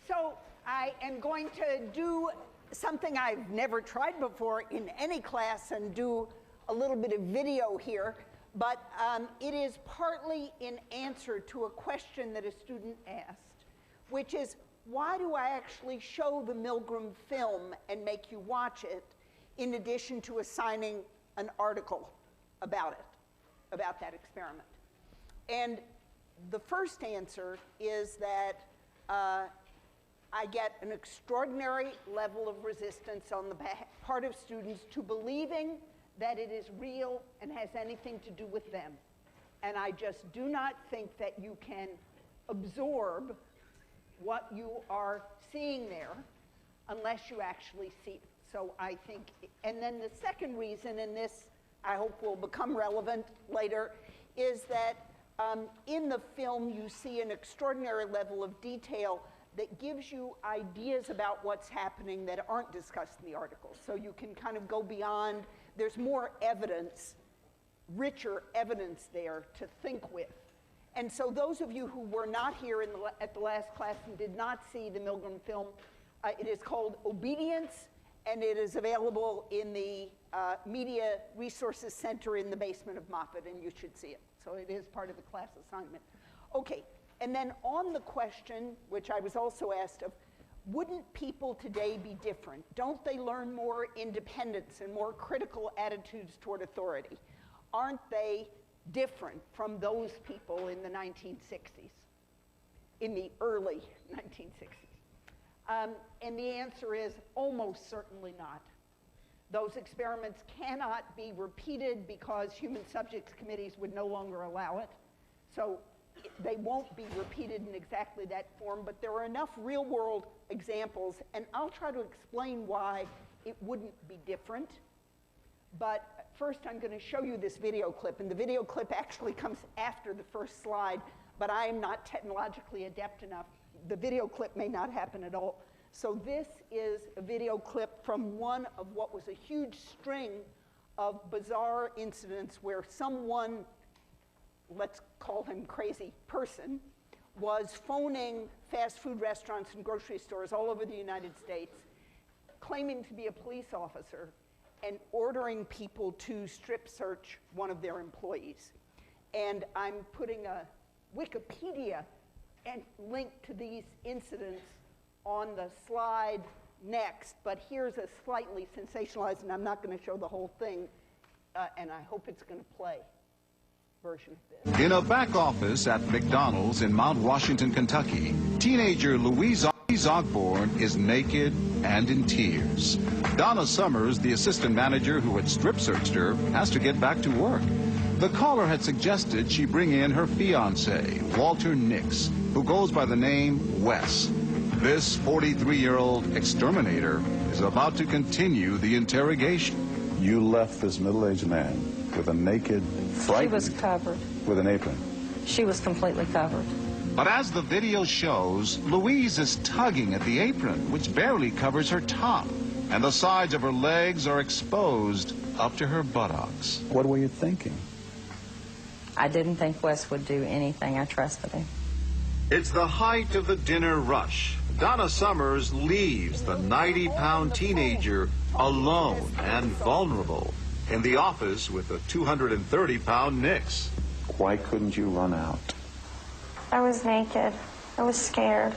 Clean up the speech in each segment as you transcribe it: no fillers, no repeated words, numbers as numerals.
So I am going to do something I've never tried before in any class and do a little bit of video here, but it is partly in answer to a question that a student asked, which is, why do I actually show the Milgram film and make you watch it, in addition to assigning an article about it, about that experiment? And the first answer is that I get an extraordinary level of resistance on the part of students to believing that it is real and has anything to do with them. And I just do not think that you can absorb what you are seeing there unless you actually see it. So I think, and then the second reason, and this I hope will become relevant later, is that in the film you see an extraordinary level of detail that gives you ideas about what's happening that aren't discussed in the article. So you can kind of go beyond, there's more evidence, richer evidence there to think with. And so those of you who were not here at the last class and did not see the Milgram film, it is called Obedience, and it is available in the Media Resources Center in the basement of Moffitt, and you should see it. So it is part of the class assignment. Okay, and then on the question, which I was also asked of, wouldn't people today be different? Don't they learn more independence and more critical attitudes toward authority? Aren't they different from those people in the 1960s, in the early 1960s? And the answer is almost certainly not. Those experiments cannot be repeated because human subjects committees would no longer allow it. So they won't be repeated in exactly that form, but there are enough real-world examples, and I'll try to explain why it wouldn't be different. But first, I'm going to show you this video clip, and the video clip actually comes after the first slide, but I am not technologically adept enough. The video clip may not happen at all. So this is a video clip from one of what was a huge string of bizarre incidents where someone, let's call him crazy person, was phoning fast food restaurants and grocery stores all over the United States, claiming to be a police officer and ordering people to strip search one of their employees. And I'm putting a Wikipedia and link to these incidents on the slide next, but here's a slightly sensationalized, and I'm not going to show the whole thing, and I hope it's going to play version of this. In a back office at McDonald's in Mount Washington, Kentucky, teenager Louise Ogborn is naked and in tears. Donna Summers, the assistant manager who had strip searched her, has to get back to work. The caller had suggested she bring in her fiancé, Walter Nix, who goes by the name Wes. This 43-year-old exterminator is about to continue the interrogation. You left this middle-aged man with a naked, frightened... She was covered. With an apron. She was completely covered. But as the video shows, Louise is tugging at the apron, which barely covers her top, and the sides of her legs are exposed up to her buttocks. What were you thinking? I didn't think Wes would do anything. I trusted him. It's the height of the dinner rush. Donna Summers leaves the 90-pound teenager alone and vulnerable in the office with the 230-pound Nix. Why couldn't you run out? I was naked. I was scared.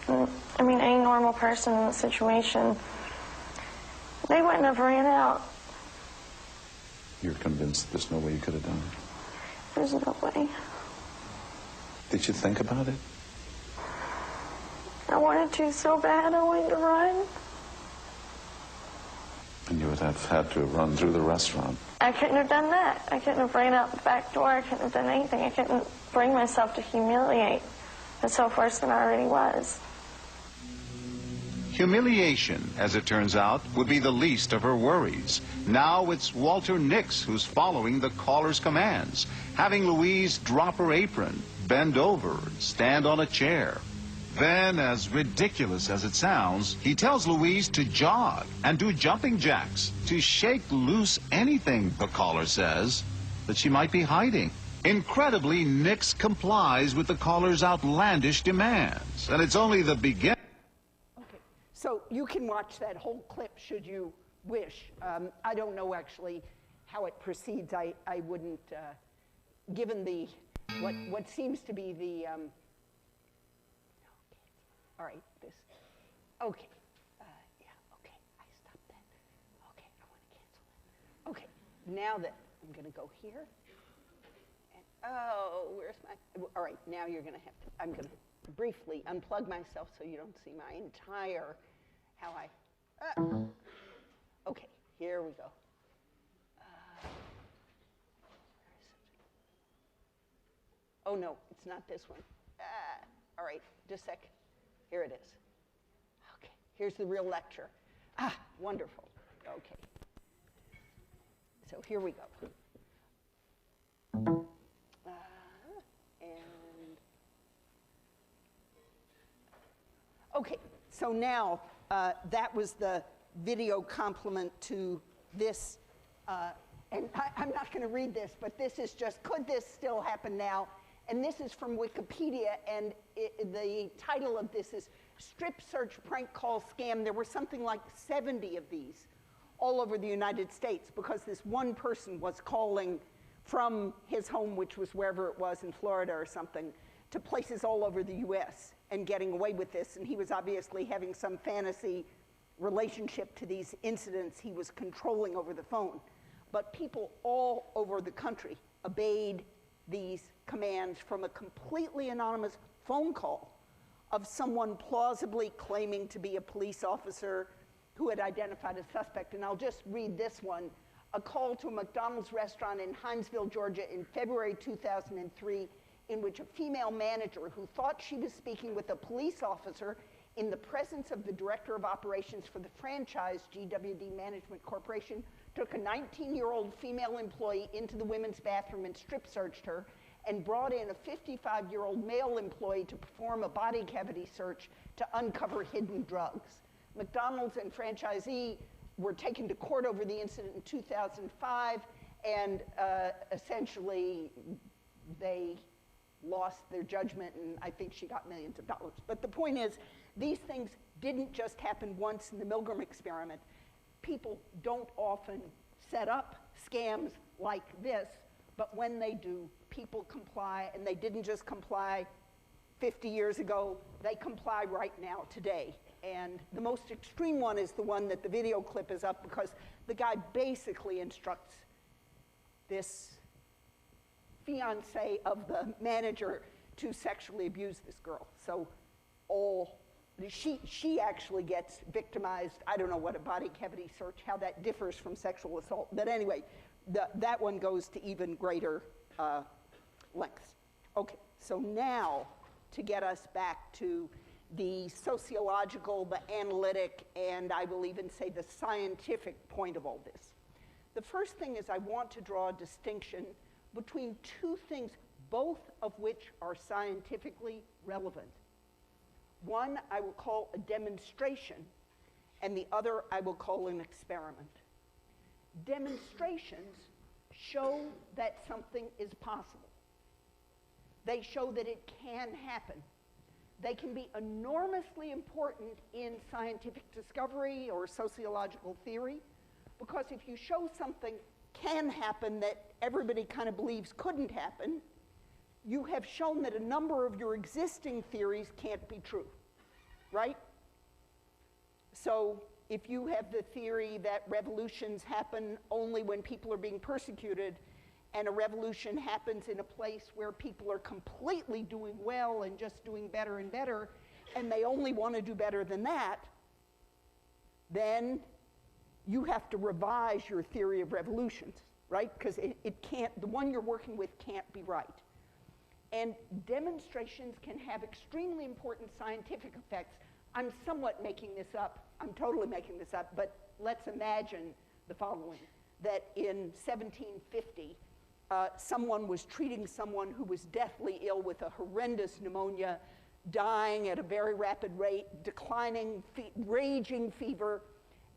I mean, any normal person in that situation, they wouldn't have ran out. You're convinced there's no way you could have done it? There's no way. Did you think about it? I wanted to so bad. I wanted to run. And you would have had to run through the restaurant. I couldn't have done that. I couldn't have ran out the back door. I couldn't have done anything. I couldn't bring myself to humiliate myself worse than I already was. Humiliation, as it turns out, would be the least of her worries. Now it's Walter Nix who's following the caller's commands, having Louise drop her apron, bend over, and stand on a chair. Then, as ridiculous as it sounds, he tells Louise to jog and do jumping jacks, to shake loose anything, the caller says, that she might be hiding. Incredibly, Nix complies with the caller's outlandish demands, and it's only the beginning. Okay, so you can watch that whole clip should you wish. I don't know actually how it proceeds. I wouldn't, given the what seems to be the. All right, this. Okay, yeah, okay, I stopped that. Okay, I want to cancel that. Okay, now that I'm going to go here. Oh, where's my, all right, now you're going to have to, I'm going to briefly unplug myself so you don't see my entire, how I, okay, here we go. Oh no, it's not this one. All right, just a sec. Here it is. Okay, here's the real lecture. Wonderful. Okay. So here we go. Okay, so now that was the video complement to this, and I'm not going to read this, but this is just, could this still happen now? And this is from Wikipedia, and the title of this is Strip Search Prank Call Scam. There were something like 70 of these all over the United States because this one person was calling from his home, which was wherever it was in Florida or something, to places all over the US and getting away with this. And he was obviously having some fantasy relationship to these incidents he was controlling over the phone. But people all over the country obeyed these commands from a completely anonymous phone call of someone plausibly claiming to be a police officer who had identified a suspect. And I'll just read this one. A call to a McDonald's restaurant in Hinesville, Georgia in February 2003, in which a female manager who thought she was speaking with a police officer in the presence of the director of operations for the franchise GWD Management Corporation took a 19-year-old female employee into the women's bathroom and strip searched her and brought in a 55-year-old male employee to perform a body cavity search to uncover hidden drugs. McDonald's and franchisee were taken to court over the incident in 2005, and essentially they lost their judgment, and I think she got millions of dollars. But the point is, these things didn't just happen once in the Milgram experiment. People don't often set up scams like this, but when they do, people comply, and they didn't just comply 50 years ago, they comply right now, today. And the most extreme one is the one that the video clip is up, because the guy basically instructs this fiance of the manager to sexually abuse this girl. So she actually gets victimized. I don't know what a body cavity search, how that differs from sexual assault. But anyway, that one goes to even greater lengths. Okay, so now to get us back to the sociological, the analytic, and I will even say the scientific point of all this. The first thing is I want to draw a distinction between two things, both of which are scientifically relevant. One I will call a demonstration, and the other I will call an experiment. Demonstrations show that something is possible. They show that it can happen. They can be enormously important in scientific discovery or sociological theory, because if you show something can happen that everybody kind of believes couldn't happen, you have shown that a number of your existing theories can't be true, right? So if you have the theory that revolutions happen only when people are being persecuted, and a revolution happens in a place where people are completely doing well and just doing better and better, and they only want to do better than that, then you have to revise your theory of revolutions, right? Because it can't, the one you're working with can't be right. And demonstrations can have extremely important scientific effects. I'm somewhat making this up. I'm totally making this up, but let's imagine the following, that in 1750, someone was treating someone who was deathly ill with a horrendous pneumonia, dying at a very rapid rate, declining, raging fever,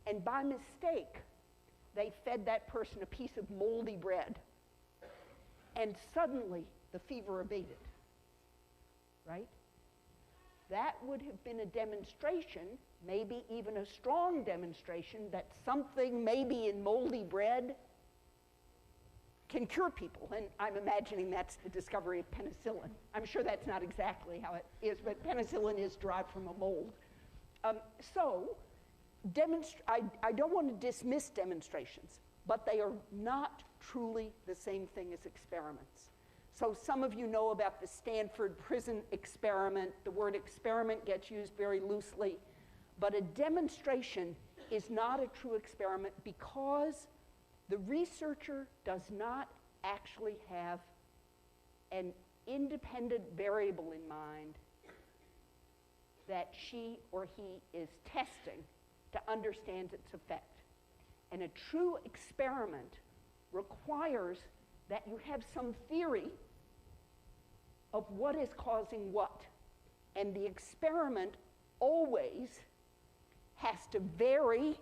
and by mistake, they fed that person a piece of moldy bread. and suddenly the fever abated, right? That would have been a demonstration, maybe even a strong demonstration, that something maybe in moldy bread can cure people. And I'm imagining that's the discovery of penicillin. I'm sure that's not exactly how it is, but penicillin is derived from a mold. I don't want to dismiss demonstrations, but they are not truly the same thing as experiments. So some of you know about the Stanford prison experiment. The word experiment gets used very loosely, but a demonstration is not a true experiment because the researcher does not actually have an independent variable in mind that she or he is testing to understand its effect. And a true experiment requires that you have some theory of what is causing what. And the experiment always has to vary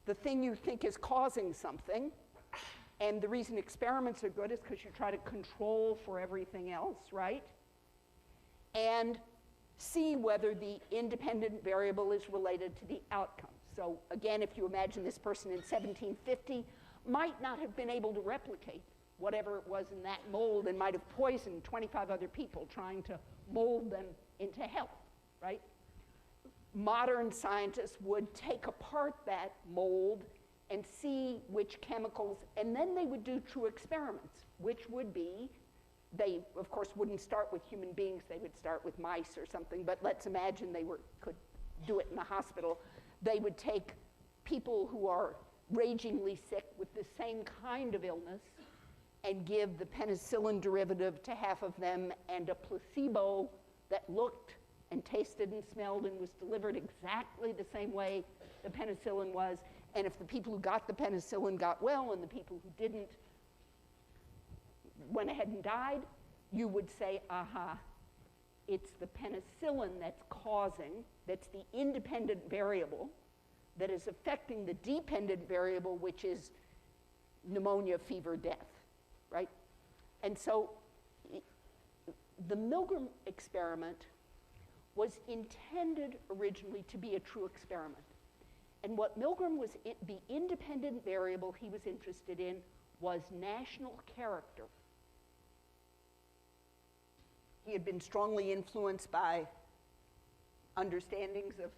the thing you think is causing something. And the reason experiments are good is because you try to control for everything else, right? And see whether the independent variable is related to the outcome. So again, if you imagine this person in 1750 might not have been able to replicate whatever it was in that mold and might have poisoned 25 other people trying to mold them into health, right? Modern scientists would take apart that mold and see which chemicals, and then they would do true experiments, which would be, they of course wouldn't start with human beings, they would start with mice or something, but let's imagine they could do it in the hospital. They would take people who are ragingly sick with the same kind of illness and give the penicillin derivative to half of them and a placebo that looked and tasted and smelled and was delivered exactly the same way the penicillin was. And if the people who got the penicillin got well and the people who didn't went ahead and died, you would say, aha, it's the penicillin that's that's the independent variable that is affecting the dependent variable, which is pneumonia, fever, death, right? And so the Milgram experiment was intended originally to be a true experiment. And what Milgram was, the independent variable he was interested in was national character. He had been strongly influenced by understandings of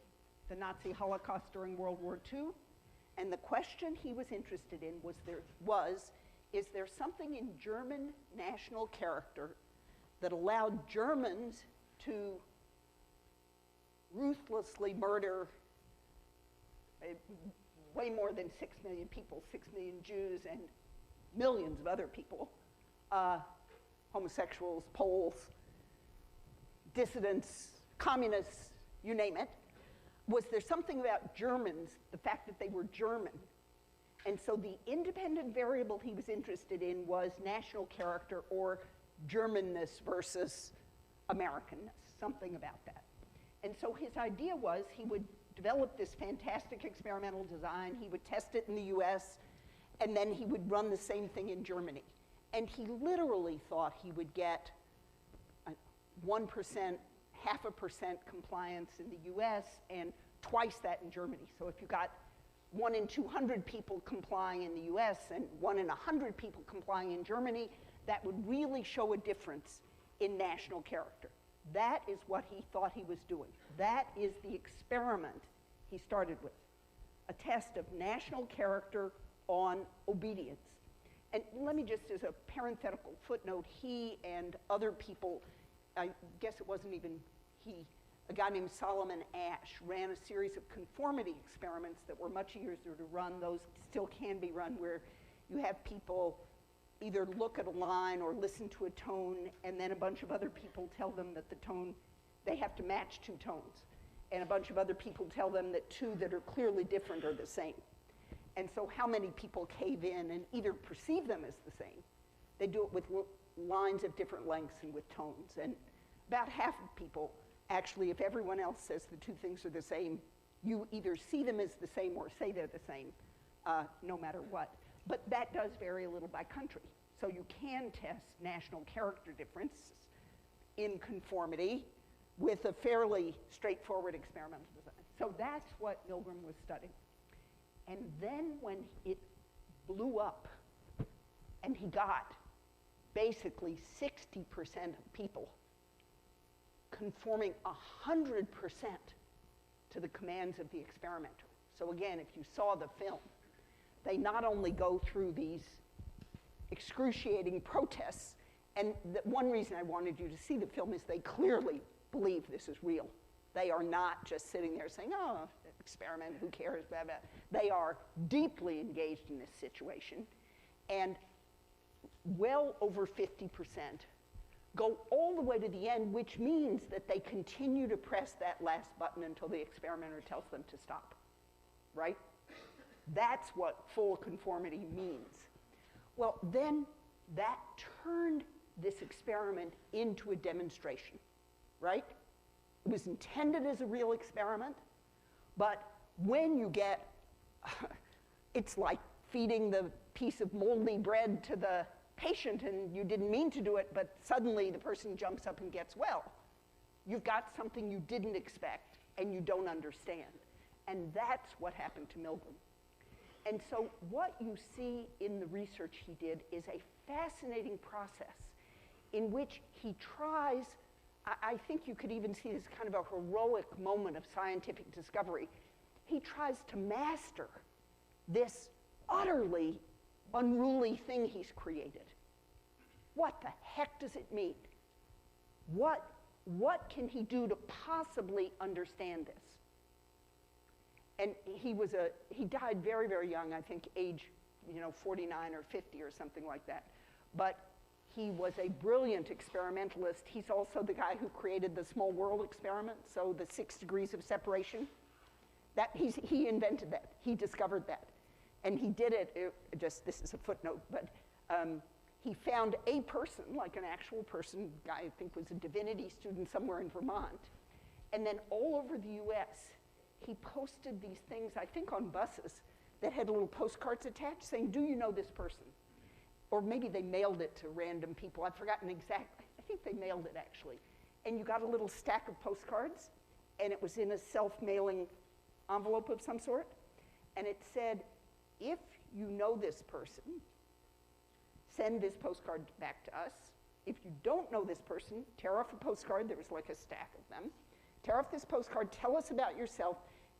the Nazi Holocaust during World War II. And the question he was interested in is there something in German national character that allowed Germans to ruthlessly murder way more than 6 million people, 6 million Jews and millions of other people, homosexuals, Poles, dissidents, communists, you name it. Was there something about Germans, the fact that they were German? And so the independent variable he was interested in was national character or Germanness versus Americanness, something about that. And so his idea was he would develop this fantastic experimental design, he would test it in the US, and then he would run the same thing in Germany. And he literally thought he would get 1%, 0.5% compliance in the US and twice that in Germany. So if you got 1 in 200 people complying in the US and 1 in 100 people complying in Germany, that would really show a difference in national character. That is what he thought he was doing. That is the experiment he started with, a test of national character on obedience. And let me just, as a parenthetical footnote, he and other people, I guess it wasn't even he, a guy named Solomon Asch ran a series of conformity experiments that were much easier to run. Those still can be run, where you have people either look at a line or listen to a tone, and then a bunch of other people tell them that the tone, they have to match 2 tones. And a bunch of other people tell them that 2 that are clearly different are the same. And so how many people cave in and either perceive them as the same? They do it with lines of different lengths and with tones. And about half of people, actually, if everyone else says the 2 things are the same, you either see them as the same or say they're the same, no matter what. But that does vary a little by country. So you can test national character differences in conformity with a fairly straightforward experimental design. So that's what Milgram was studying. And then when it blew up and he got basically 60% of people conforming 100% to the commands of the experimenter. So again, if you saw the film, they not only go through these excruciating protests, and one reason I wanted you to see the film is they clearly believe this is real. They are not just sitting there saying, oh, experiment, who cares, blah, blah. They are deeply engaged in this situation, and well over 50% go all the way to the end, which means that they continue to press that last button until the experimenter tells them to stop, right? That's what full conformity means. Well, then that turned this experiment into a demonstration, right? It was intended as a real experiment, but when you get, it's like feeding the piece of moldy bread to the patient and you didn't mean to do it, but suddenly the person jumps up and gets well. You've got something you didn't expect and you don't understand. And that's what happened to Milgram. And so what you see in the research he did is a fascinating process in which he tries, I think you could even see this kind of a heroic moment of scientific discovery. He tries to master this utterly unruly thing he's created. What the heck does it mean? What can he do to possibly understand this? And he died very, very young, I think age 49 or 50 or something like that. But he was a brilliant experimentalist. He's also the guy who created the small world experiment, so the 6 degrees of separation. He invented that. He discovered that. And he did it, this is a footnote, but he found a person, like an actual person, guy I think was a divinity student somewhere in Vermont. And then all over the US, he posted these things, I think on buses, that had little postcards attached saying, do you know this person? Or maybe they mailed it to random people. I've forgotten exactly. I think they mailed it, actually. And you got a little stack of postcards, and it was in a self-mailing envelope of some sort. And it said, if you know this person, send this postcard back to us. If you don't know this person, tear off a postcard. There was like a stack of them. Tear off this postcard, tell us about yourself,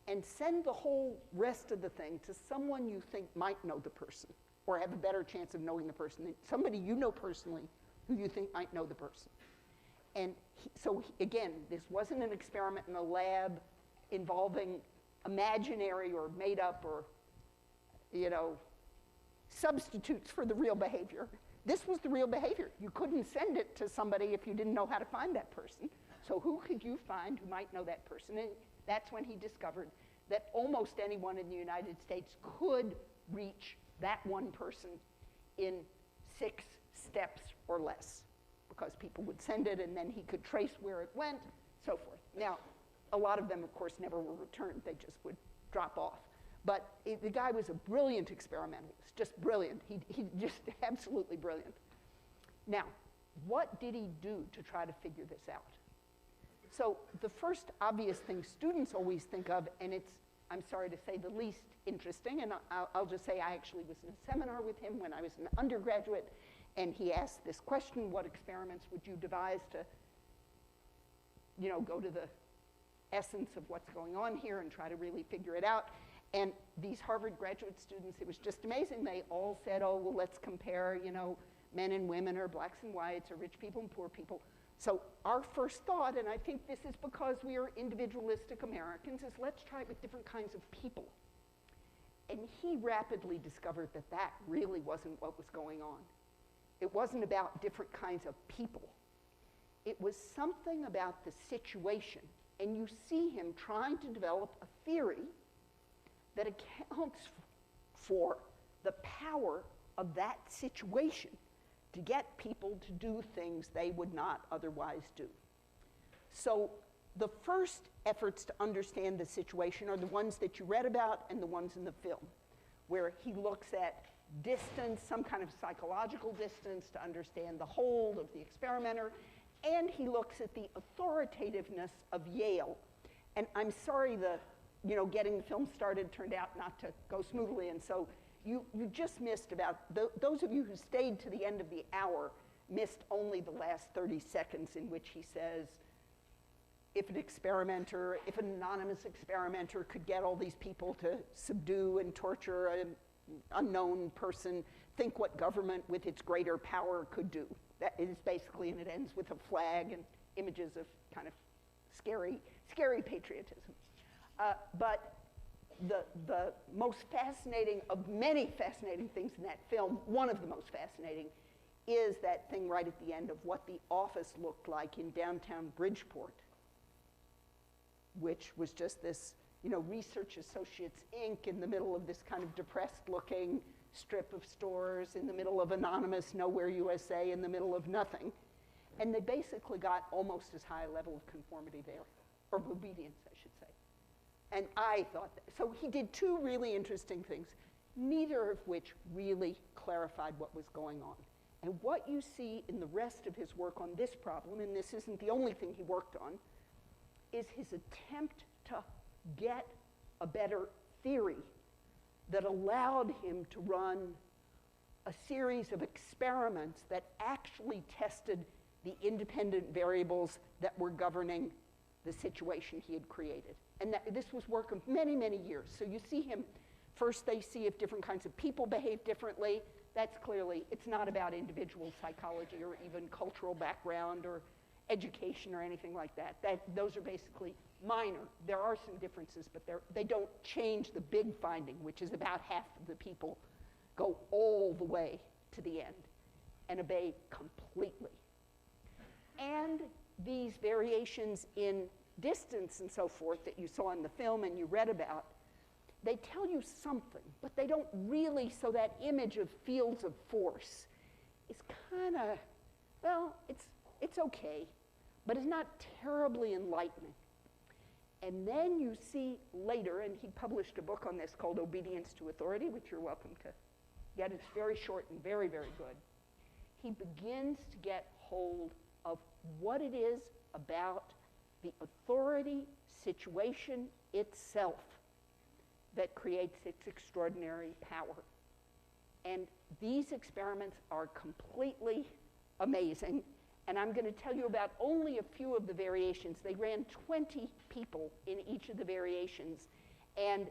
and send the whole rest of the thing to someone you think might know the person or have a better chance of knowing the person, somebody you know personally who you think might know the person. And again, this wasn't an experiment in a lab involving imaginary or made up or, substitutes for the real behavior. This was the real behavior. You couldn't send it to somebody if you didn't know how to find that person. So who could you find who might know that person? And that's when he discovered that almost anyone in the United States could reach that one person in 6 steps or less, because people would send it and then he could trace where it went, so forth. Now, a lot of them, of course, never were returned. They just would drop off. But the guy was a brilliant experimentalist, just brilliant. He just absolutely brilliant. Now, what did he do to try to figure this out? So the first obvious thing students always think of, and it's, I'm sorry to say, the least interesting, and I'll just say I actually was in a seminar with him when I was an undergraduate, and he asked this question, what experiments would you devise to, go to the essence of what's going on here and try to really figure it out? And these Harvard graduate students, it was just amazing. They all said, oh, well, let's compare, men and women, or blacks and whites, or rich people and poor people. So our first thought, and I think this is because we are individualistic Americans, is let's try it with different kinds of people. And he rapidly discovered that that really wasn't what was going on. It wasn't about different kinds of people. It was something about the situation. And you see him trying to develop a theory that accounts for the power of that situation to get people to do things they would not otherwise do. So the first efforts to understand the situation are the ones that you read about and the ones in the film, where he looks at distance, some kind of psychological distance to understand the hold of the experimenter, and he looks at the authoritativeness of Yale. And I'm sorry getting the film started turned out not to go smoothly, and so you just missed about, those of you who stayed to the end of the hour missed only the last 30 seconds in which he says, if an anonymous experimenter could get all these people to subdue and torture an unknown person, think what government with its greater power could do. That is basically, and it ends with a flag and images of kind of scary patriotism. But the most fascinating of many fascinating things in that film, one of the most fascinating, is that thing right at the end of what the office looked like in downtown Bridgeport, which was just this, Research Associates, Inc. in the middle of this kind of depressed-looking strip of stores, in the middle of anonymous Nowhere USA, in the middle of nothing. And they basically got almost as high a level of conformity there, or obedience, I should say. And I thought that. So he did two really interesting things, neither of which really clarified what was going on. And what you see in the rest of his work on this problem, and this isn't the only thing he worked on, is his attempt to get a better theory that allowed him to run a series of experiments that actually tested the independent variables that were governing the situation he had created. And this was work of many, many years. So you see him, first they see if different kinds of people behave differently. That's clearly, it's not about individual psychology or even cultural background or education or anything like that. Those are basically minor. There are some differences, but they don't change the big finding, which is about half of the people go all the way to the end and obey completely. And these variations in distance and so forth that you saw in the film and you read about, they tell you something, but they don't really, so that image of fields of force is kind of, well, it's okay, but it's not terribly enlightening. And then you see later, and he published a book on this called Obedience to Authority, which you're welcome to get. It's very short and very, very good. He begins to get hold of what it is about the authority situation itself that creates its extraordinary power. And these experiments are completely amazing. And I'm going to tell you about only a few of the variations. They ran 20 people in each of the variations. And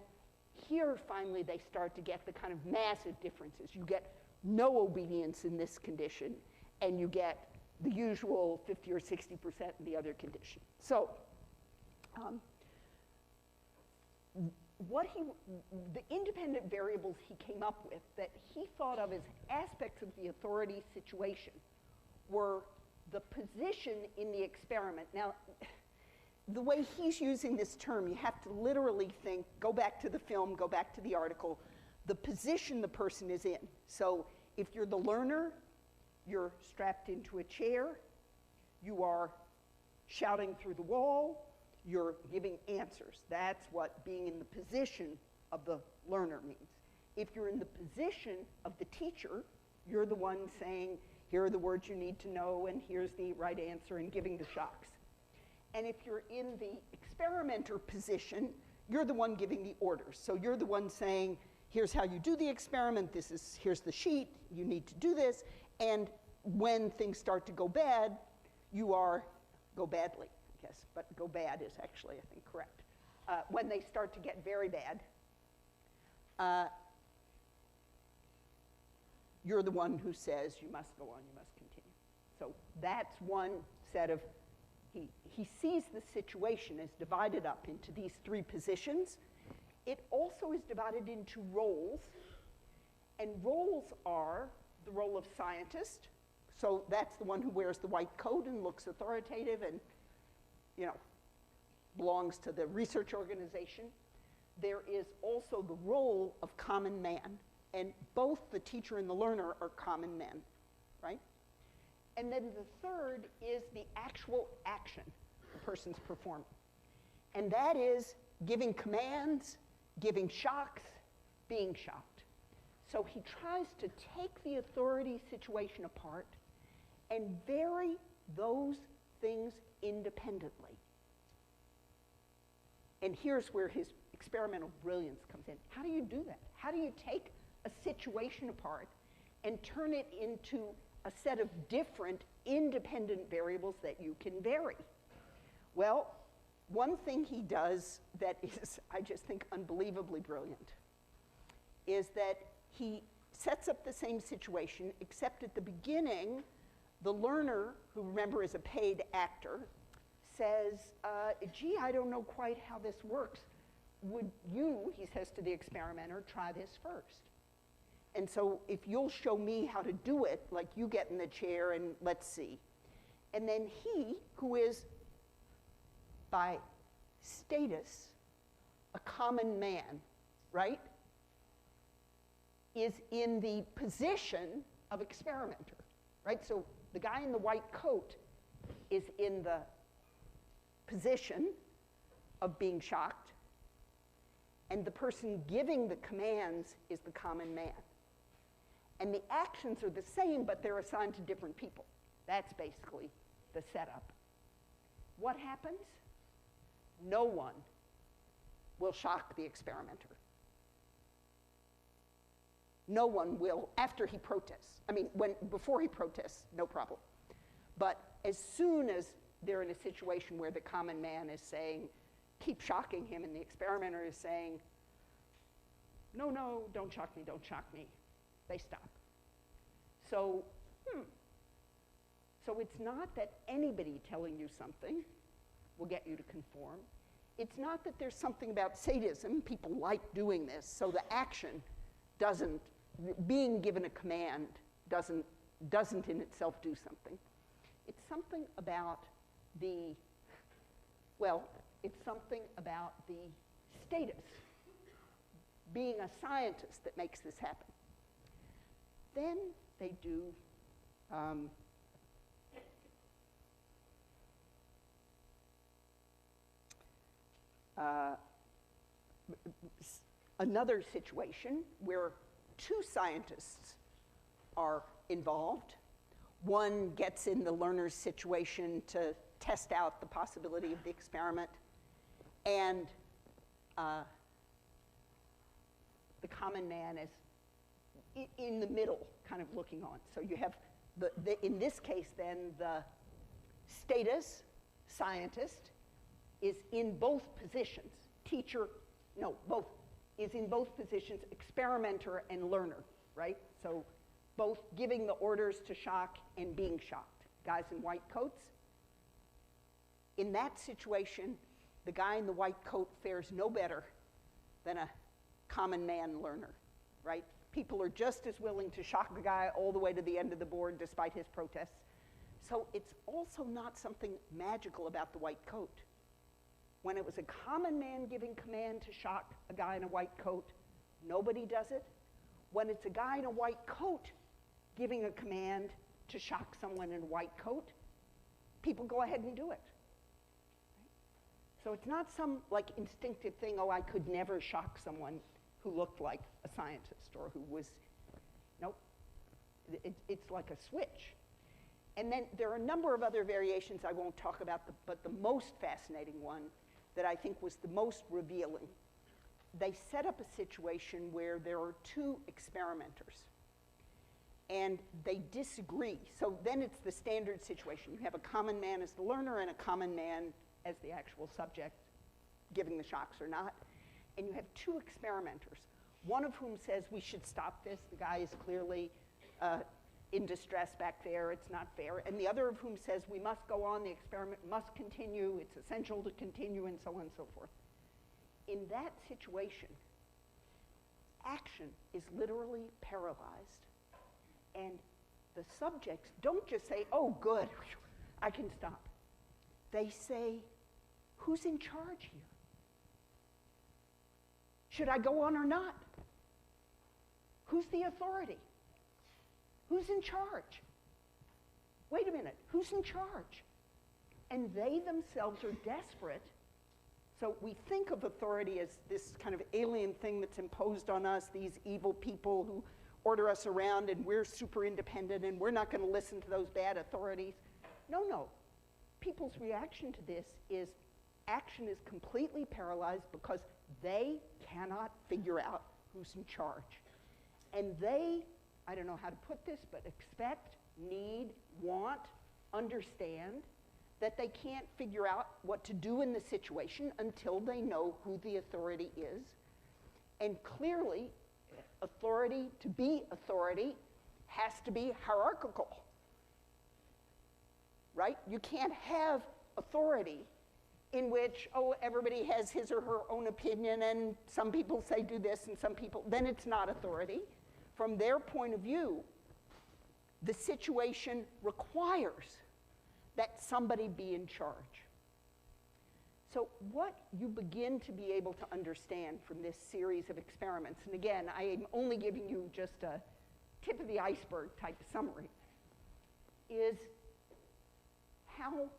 here, finally, they start to get the kind of massive differences. You get no obedience in this condition, and you get the usual 50 or 60% in the other condition. So the independent variables he came up with that he thought of as aspects of the authority situation were the position in the experiment. Now, the way he's using this term, you have to literally think, go back to the film, go back to the article, the position the person is in. So if you're the learner, you're strapped into a chair, you are shouting through the wall, you're giving answers. That's what being in the position of the learner means. If you're in the position of the teacher, you're the one saying, here are the words you need to know, and here's the right answer, and giving the shocks. And if you're in the experimenter position, you're the one giving the orders. So you're the one saying, here's how you do the experiment, here's the sheet, you need to do this, and when things start to go bad, go badly, I guess, but go bad is actually, I think, correct. When they start to get very bad, you're the one who says you must go on, you must continue. So that's one set of, he sees the situation as divided up into these three positions. It also is divided into roles, and roles are the role of scientist. So that's the one who wears the white coat and looks authoritative and, belongs to the research organization. There is also the role of common man. And both the teacher and the learner are common men, right? And then the third is the actual action the person's performing. And that is giving commands, giving shocks, being shocked. So he tries to take the authority situation apart and vary those things independently. And here's where his experimental brilliance comes in. How do you do that? How do you take a situation apart and turn it into a set of different independent variables that you can vary? Well, one thing he does that is, I just think, unbelievably brilliant is that he sets up the same situation, except at the beginning, the learner, who remember is a paid actor, says, gee, I don't know quite how this works. Would you, he says to the experimenter, try this first? And so if you'll show me how to do it, like you get in the chair and let's see. And then he, who is by status a common man, right, is in the position of experimenter, right? So the guy in the white coat is in the position of being shocked, and the person giving the commands is the common man. And the actions are the same, but they're assigned to different people. That's basically the setup. What happens? No one will shock the experimenter. No one will, after he protests. I mean, before he protests, no problem. But as soon as they're in a situation where the common man is saying, keep shocking him, and the experimenter is saying, no, no, don't shock me, they stop. So, So it's not that anybody telling you something will get you to conform. It's not that there's something about sadism, people like doing this, so the action doesn't, being given a command doesn't in itself do something. It's something about the, well, it's something about the status, being a scientist that makes this happen. Then they do another situation where two scientists are involved. One gets in the learner's situation to test out the possibility of the experiment, and the common man is in the middle, kind of looking on. So you have, in this case then, the status scientist is in both positions. Both, is in both positions, experimenter and learner, right? So both giving the orders to shock and being shocked. Guys in white coats. In that situation, the guy in the white coat fares no better than a common man learner, right? People are just as willing to shock the guy all the way to the end of the board despite his protests. So it's also not something magical about the white coat. When it was a common man giving command to shock a guy in a white coat, nobody does it. When it's a guy in a white coat giving a command to shock someone in a white coat, people go ahead and do it. Right? So it's not some like instinctive thing, oh, I could never shock someone who looked like a scientist or who was, nope. It's like a switch. And then there are a number of other variations I won't talk about, but the most fascinating one that I think was the most revealing. They set up a situation where there are two experimenters and they disagree. So then it's the standard situation. You have a common man as the learner and a common man as the actual subject giving the shocks or not. And you have two experimenters, one of whom says we should stop this. The guy is clearly in distress back there, it's not fair. And the other of whom says we must go on, the experiment must continue, it's essential to continue, and so on and so forth. In that situation, action is literally paralyzed. And the subjects don't just say, oh, good, I can stop. They say, who's in charge here? Should I go on or not? Who's the authority? Who's in charge? Wait a minute, who's in charge? And they themselves are desperate. So we think of authority as this kind of alien thing that's imposed on us, these evil people who order us around and we're super independent and we're not going to listen to those bad authorities. No, no. People's reaction to this is action is completely paralyzed because they cannot figure out who's in charge. And they, I don't know how to put this, but expect, need, want, understand that they can't figure out what to do in the situation until they know who the authority is. And clearly, authority, to be authority, has to be hierarchical, right? You can't have authority in which, oh, everybody has his or her own opinion and some people say do this and some people, then it's not authority. From their point of view, the situation requires that somebody be in charge. So what you begin to be able to understand from this series of experiments, and again, I am only giving you just a tip of the iceberg type summary, is how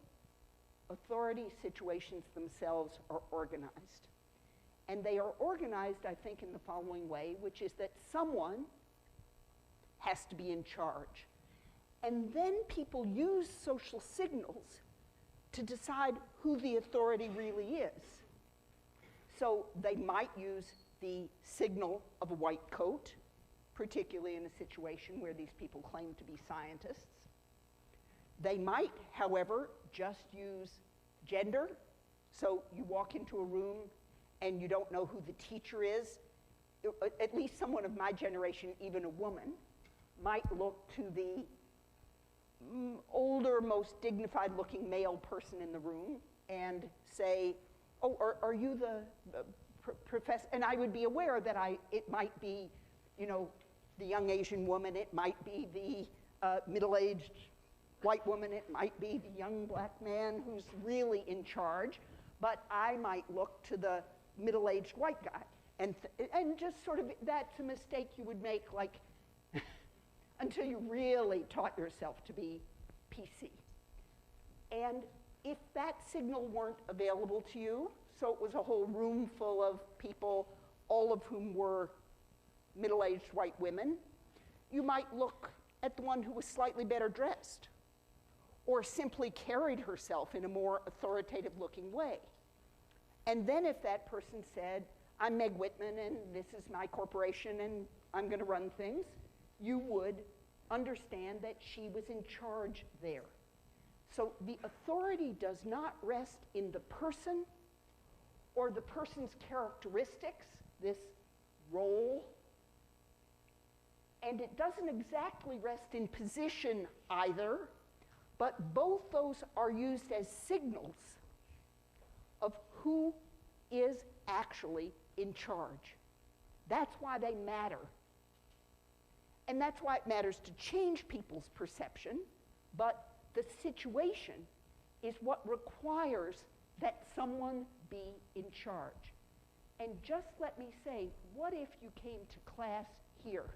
authority situations themselves are organized. And they are organized, I think, in the following way, which is that someone has to be in charge. And then people use social signals to decide who the authority really is. So they might use the signal of a white coat, particularly in a situation where these people claim to be scientists. They might, however, just use gender. So you walk into a room and you don't know who the teacher is. At least someone of my generation, even a woman, might look to the older, most dignified-looking male person in the room and say, oh, are you the professor? And I would be aware that it might be, you know, the young Asian woman, it might be the middle-aged white woman, it might be the young black man who's really in charge, but I might look to the middle-aged white guy. And just sort of, that's a mistake you would make, like, until you really taught yourself to be PC. And if that signal weren't available to you, so it was a whole room full of people, all of whom were middle-aged white women, you might look at the one who was slightly better dressed, or simply carried herself in a more authoritative-looking way. And then if that person said, I'm Meg Whitman, and this is my corporation, and I'm going to run things, you would understand that she was in charge there. So the authority does not rest in the person or the person's characteristics, this role, and it doesn't exactly rest in position either, but both those are used as signals of who is actually in charge. That's why they matter. And that's why it matters to change people's perception, but the situation is what requires that someone be in charge. And just let me say, what if you came to class here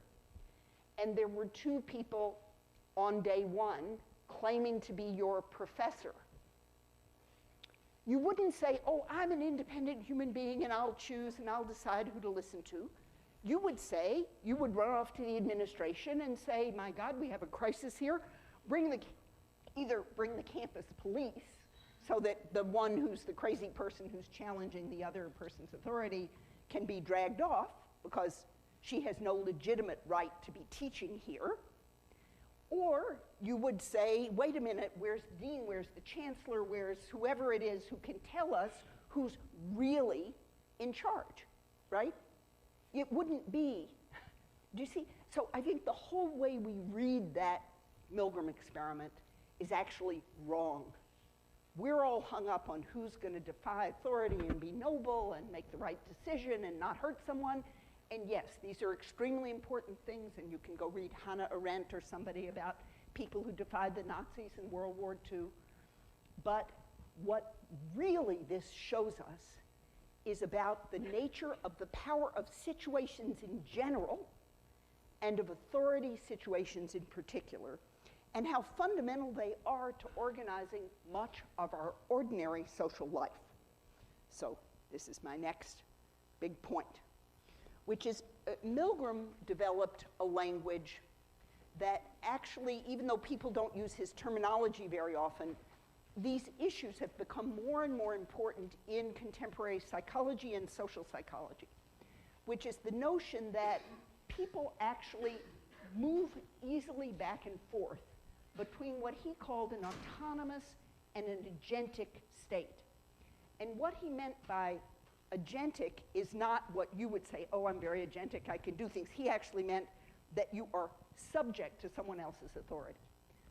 and there were two people on day one claiming to be your professor? You wouldn't say, oh, I'm an independent human being and I'll choose and I'll decide who to listen to. You would say, you would run off to the administration and say, my God, we have a crisis here. Either bring the campus police so that the one who's the crazy person who's challenging the other person's authority can be dragged off because she has no legitimate right to be teaching here. Or you would say, wait a minute, where's the dean, where's the chancellor, where's whoever it is who can tell us who's really in charge, right? It wouldn't be, do you see? So I think the whole way we read that Milgram experiment is actually wrong. We're all hung up on who's going to defy authority and be noble and make the right decision and not hurt someone. And yes, these are extremely important things, and you can go read Hannah Arendt or somebody about people who defied the Nazis in World War II. But what really this shows us is about the nature of the power of situations in general and of authority situations in particular, and how fundamental they are to organizing much of our ordinary social life. So this is my next big point. which is Milgram developed a language that actually, even though people don't use his terminology very often, these issues have become more and more important in contemporary psychology and social psychology, which is the notion that people actually move easily back and forth between what he called an autonomous and an agentic state. And what he meant by agentic is not what you would say, oh, I'm very agentic, I can do things. He actually meant that you are subject to someone else's authority.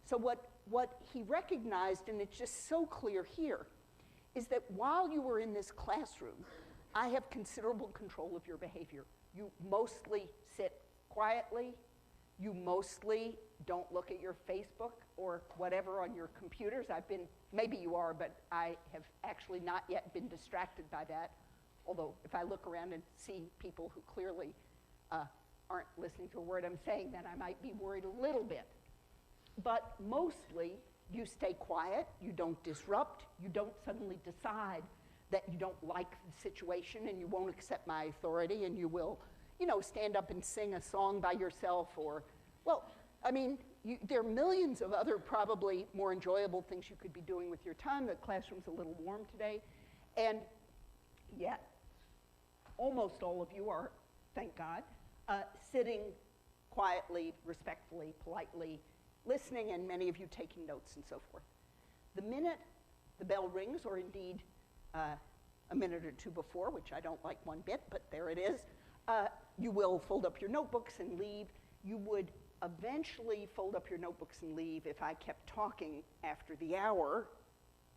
So what he recognized, and it's just so clear here, is that while you were in this classroom, I have considerable control of your behavior. You mostly sit quietly. You mostly don't look at your Facebook or whatever on your computers. Maybe you are, but I have actually not yet been distracted by that. Although if I look around and see people who clearly aren't listening to a word I'm saying, then I might be worried a little bit. But mostly, you stay quiet, you don't disrupt, you don't suddenly decide that you don't like the situation and you won't accept my authority and you will, stand up and sing a song by yourself or, there are millions of other probably more enjoyable things you could be doing with your time. The classroom's a little warm today. And yet, almost all of you are, thank God, sitting quietly, respectfully, politely, listening, and many of you taking notes and so forth. The minute the bell rings, or indeed a minute or two before, which I don't like one bit, but there it is, you will fold up your notebooks and leave. You would eventually fold up your notebooks and leave if I kept talking after the hour,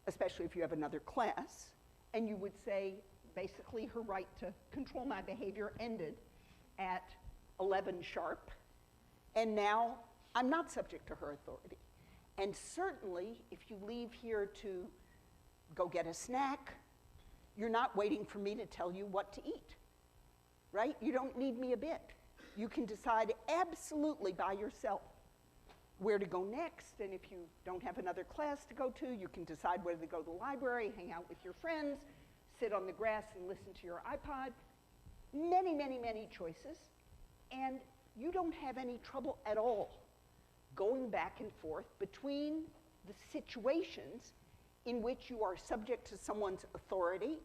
especially if you have another class, and you would say, basically, her right to control my behavior ended at 11 sharp, and now I'm not subject to her authority. And certainly, if you leave here to go get a snack, you're not waiting for me to tell you what to eat, right? You don't need me a bit. You can decide absolutely by yourself where to go next, and if you don't have another class to go to, you can decide whether to go to the library, hang out with your friends, sit on the grass and listen to your iPod. Many, many, many choices, and you don't have any trouble at all going back and forth between the situations in which you are subject to someone's authority,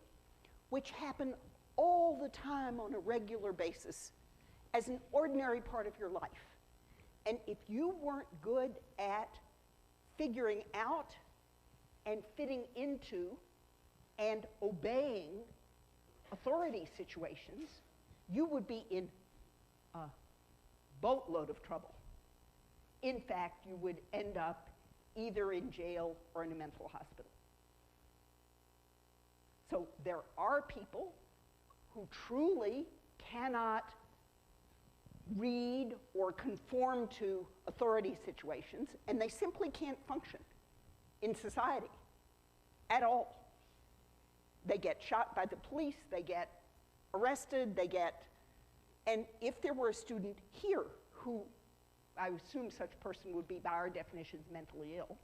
which happen all the time on a regular basis as an ordinary part of your life. And if you weren't good at figuring out and fitting into and obeying authority situations, you would be in a boatload of trouble. In fact, you would end up either in jail or in a mental hospital. So there are people who truly cannot read or conform to authority situations, and they simply can't function in society at all. They get shot by the police, they get arrested, and if there were a student here who, I assume such person would be by our definitions mentally ill,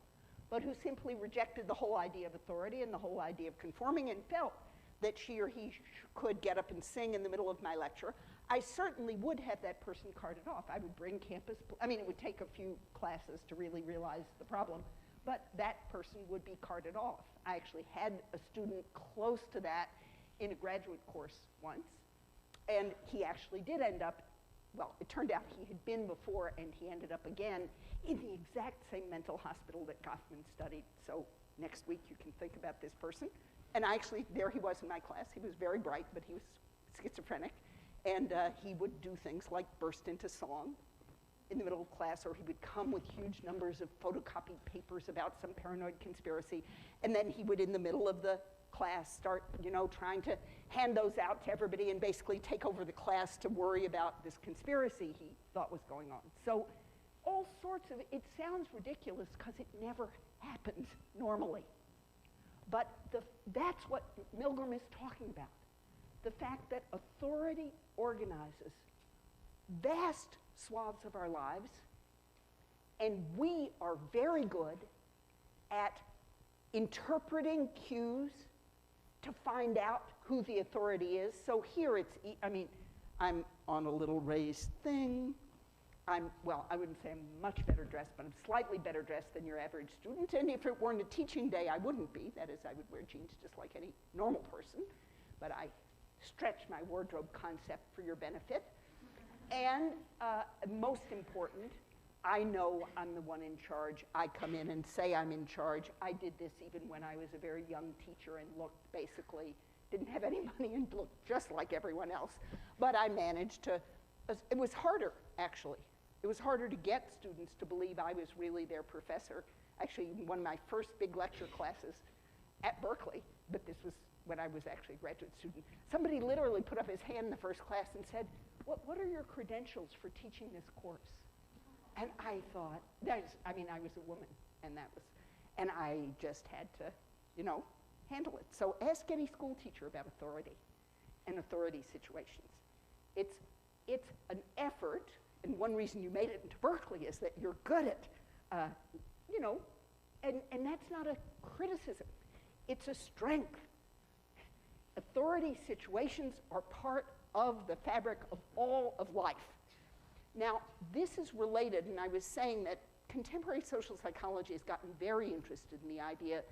but who simply rejected the whole idea of authority and the whole idea of conforming and felt that she or he could get up and sing in the middle of my lecture, I certainly would have that person carted off. I would bring campus, it would take a few classes to really realize the problem, but that person would be carted off. I actually had a student close to that in a graduate course once, and he actually did end up, well, it turned out he had been before, and he ended up again in the exact same mental hospital that Goffman studied. So next week you can think about this person. And there he was in my class. He was very bright, but he was schizophrenic. And he would do things like burst into song in the middle of class, or he would come with huge numbers of photocopied papers about some paranoid conspiracy. And then he would, in the middle of the class, start, trying to hand those out to everybody and basically take over the class to worry about this conspiracy he thought was going on. So all sorts of, it sounds ridiculous because it never happens normally. But that's what Milgram is talking about. The fact that authority organizes vast swaths of our lives, and we are very good at interpreting cues to find out who the authority is. So here it's, I'm I'm on a little raised thing. Well, I wouldn't say I'm much better dressed, but I'm slightly better dressed than your average student. And if it weren't a teaching day, I wouldn't be. That is, I would wear jeans just like any normal person. But I stretch my wardrobe concept for your benefit. And most important, I know I'm the one in charge. I come in and say I'm in charge. I did this even when I was a very young teacher and looked basically, didn't have any money and looked just like everyone else. But I managed to, it was harder, actually. It was harder to get students to believe I was really their professor. Actually, one of my first big lecture classes at Berkeley, but this was when I was actually a graduate student, somebody literally put up his hand in the first class and said, what are your credentials for teaching this course? And I thought, I was a woman, and I just had to, handle it. So ask any school teacher about authority and authority situations. It's an effort, and one reason you made it into Berkeley is that you're good at, and that's not a criticism. It's a strength. Authority situations are part of the fabric of all of life. Now, this is related, and I was saying that contemporary social psychology has gotten very interested in the idea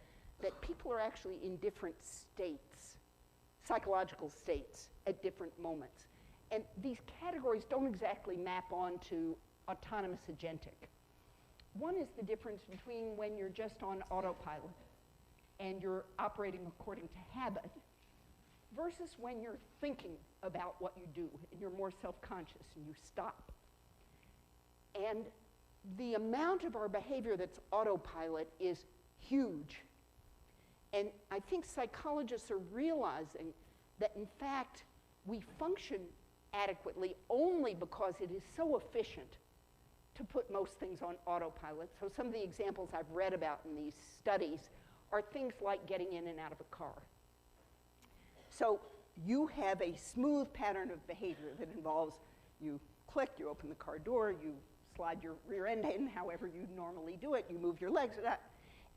that people are actually in different states, psychological states, at different moments. And these categories don't exactly map onto autonomous agentic. One is the difference between when you're just on autopilot and you're operating according to habit versus when you're thinking about what you do and you're more self-conscious and you stop. And the amount of our behavior that's autopilot is huge. And I think psychologists are realizing that, in fact, we function adequately only because it is so efficient to put most things on autopilot. So some of the examples I've read about in these studies are things like getting in and out of a car. So you have a smooth pattern of behavior that involves you click, you open the car door, you slide your rear end in however you normally do it, you move your legs,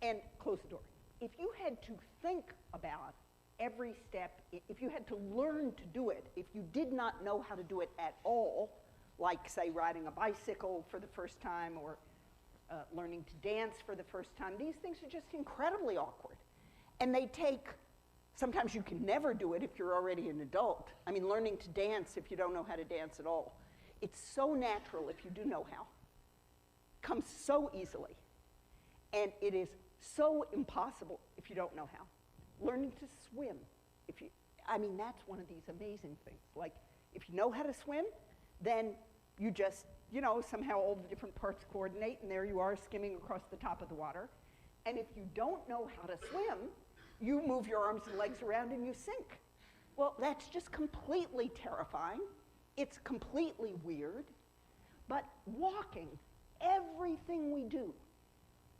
and close the door. If you had to think about every step, if you had to learn to do it, if you did not know how to do it at all, like, say, riding a bicycle for the first time or learning to dance for the first time, these things are just incredibly awkward. And they take, sometimes you can never do it if you're already an adult. I mean, learning to dance if you don't know how to dance at all. It's so natural if you do know how. It comes so easily. And it is so impossible if you don't know how. Learning to swim, that's one of these amazing things. Like, if you know how to swim, then you just, somehow all the different parts coordinate, and there you are skimming across the top of the water. And if you don't know how to swim, you move your arms and legs around and you sink. Well, that's just completely terrifying. It's completely weird. But walking, everything we do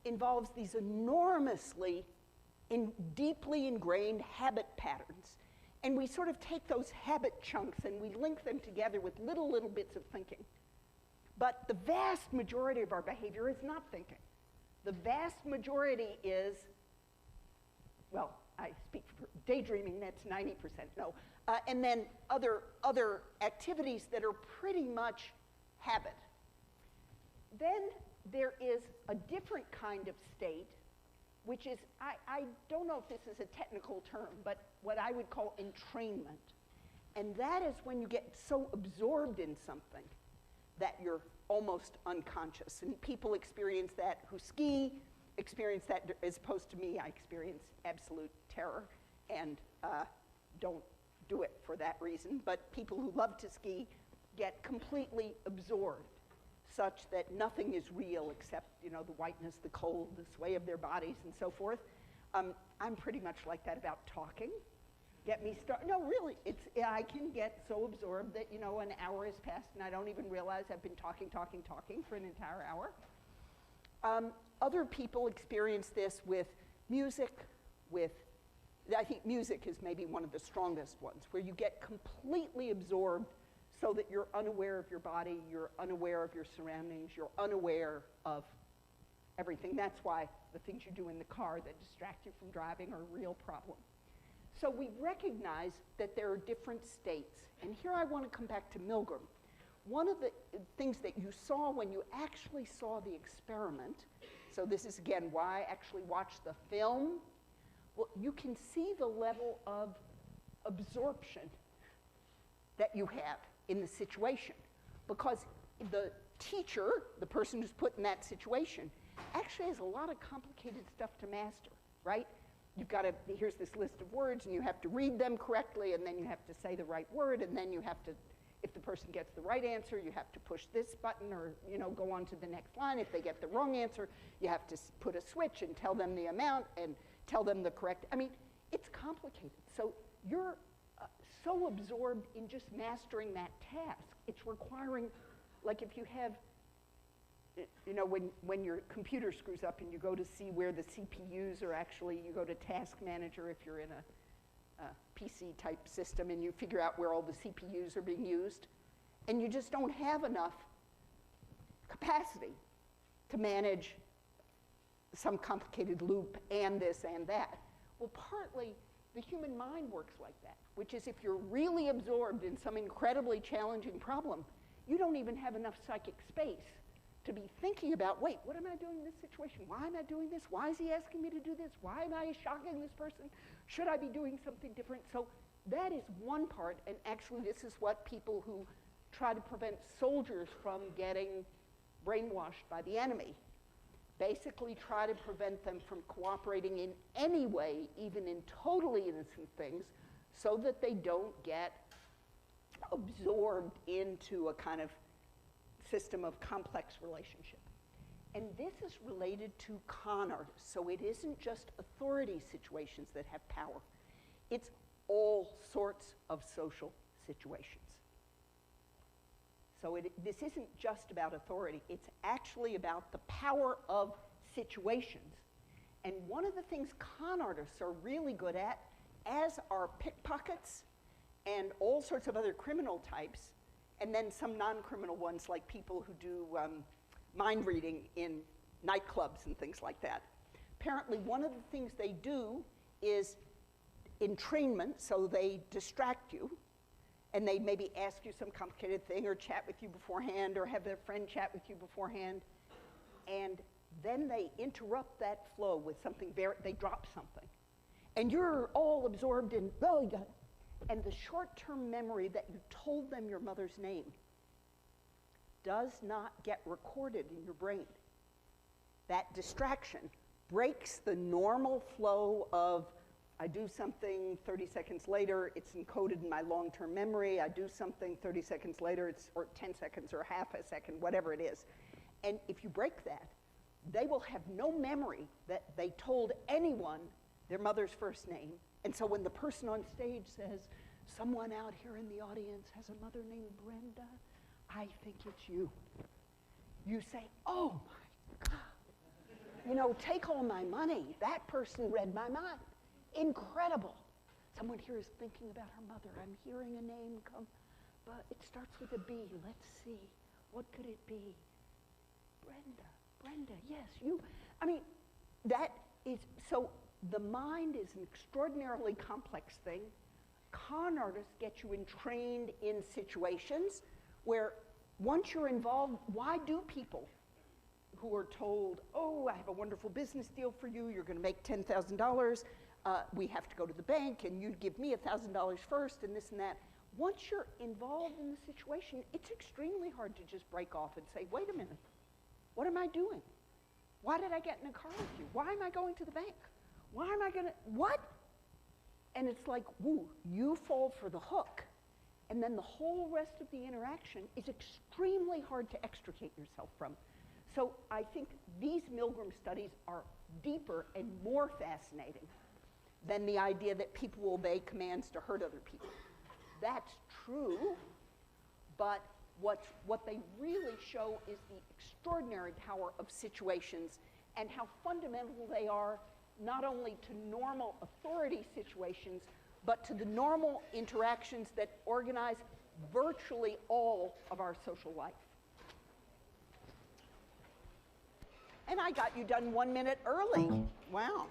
involves these enormously deeply ingrained habit patterns. And we sort of take those habit chunks and we link them together with little bits of thinking. But the vast majority of our behavior is not thinking. The vast majority is, well, I speak for daydreaming, that's 90%, no. And then other activities that are pretty much habit. Then there is a different kind of state, which is, I don't know if this is a technical term, but what I would call entrainment. And that is when you get so absorbed in something that you're almost unconscious. And people experience that who ski, experience that as opposed to me. I experience absolute terror and don't do it for that reason. But people who love to ski get completely absorbed, such that nothing is real except, the whiteness, the cold, the sway of their bodies, and so forth. I'm pretty much like that about talking. Get me started. No, really, I can get so absorbed that, an hour has passed and I don't even realize I've been talking for an entire hour. Other people experience this with music, I think music is maybe one of the strongest ones, where you get completely absorbed so that you're unaware of your body, you're unaware of your surroundings, you're unaware of everything. That's why the things you do in the car that distract you from driving are a real problem. So we recognize that there are different states. And here I want to come back to Milgram. One of the things that you saw when you actually saw the experiment, so this is again why I actually watched the film, well, you can see the level of absorption that you have in the situation. Because the teacher, the person who's put in that situation, actually has a lot of complicated stuff to master, right? You've got to, here's this list of words, and you have to read them correctly, and then you have to say the right word, and then you have to, if the person gets the right answer, you have to push this button or, you know, go on to the next line. If they get the wrong answer, you have to put a switch and tell them the amount and tell them the correct, I mean, it's complicated. So you're so absorbed in just mastering that task. It's requiring, like if you have, you know, when your computer screws up and you go to see where the CPUs are actually, you go to Task Manager if you're in a PC type system and you figure out where all the CPUs are being used, and you just don't have enough capacity to manage some complicated loop and this and that. Well, partly the human mind works like that, which is if you're really absorbed in some incredibly challenging problem, you don't even have enough psychic space to be thinking about, wait, what am I doing in this situation? Why am I doing this? Why is he asking me to do this? Why am I shocking this person? Should I be doing something different? So that is one part, and actually this is what people who try to prevent soldiers from getting brainwashed by the enemy basically try to prevent them from cooperating in any way, even in totally innocent things, so that they don't get absorbed into a kind of system of complex relationship. And this is related to con artists. So it isn't just authority situations that have power. It's all sorts of social situations. So this isn't just about authority. It's actually about the power of situations. And one of the things con artists are really good at, as are pickpockets and all sorts of other criminal types, and then some non-criminal ones like people who do mind reading in nightclubs and things like that. Apparently, one of the things they do is entrainment, so they distract you, and they maybe ask you some complicated thing or chat with you beforehand or have their friend chat with you beforehand, and then they interrupt that flow with something they drop something. And you're all absorbed in, oh, you got it. And the short-term memory that you told them your mother's name does not get recorded in your brain. That distraction breaks the normal flow of, I do something, 30 seconds later, it's encoded in my long-term memory. I do something, 30 seconds later, or 10 seconds or half a second, whatever it is. And if you break that, they will have no memory that they told anyone their mother's first name. And so when the person on stage says, someone out here in the audience has a mother named Brenda, I think it's you. You say, oh my God. You know, take all my money. That person read my mind. Incredible. Someone here is thinking about her mother. I'm hearing a name come, but it starts with a B. Let's see. What could it be? Brenda, yes, you. I mean, that is, so the mind is an extraordinarily complex thing. Con artists get you entrained in situations where once you're involved, why do people who are told, oh, I have a wonderful business deal for you, you're going to make $10,000, we have to go to the bank and you'd give me $1,000 first and this and that. Once you're involved in the situation, it's extremely hard to just break off and say, wait a minute, what am I doing? Why did I get in a car with you? Why am I going to the bank? Why am I going to, what? And it's like, woo, you fall for the hook. And then the whole rest of the interaction is extremely hard to extricate yourself from. So I think these Milgram studies are deeper and more fascinating than the idea that people will obey commands to hurt other people. That's true, but what they really show is the extraordinary power of situations and how fundamental they are not only to normal authority situations, but to the normal interactions that organize virtually all of our social life. And I got you done 1 minute early. Wow.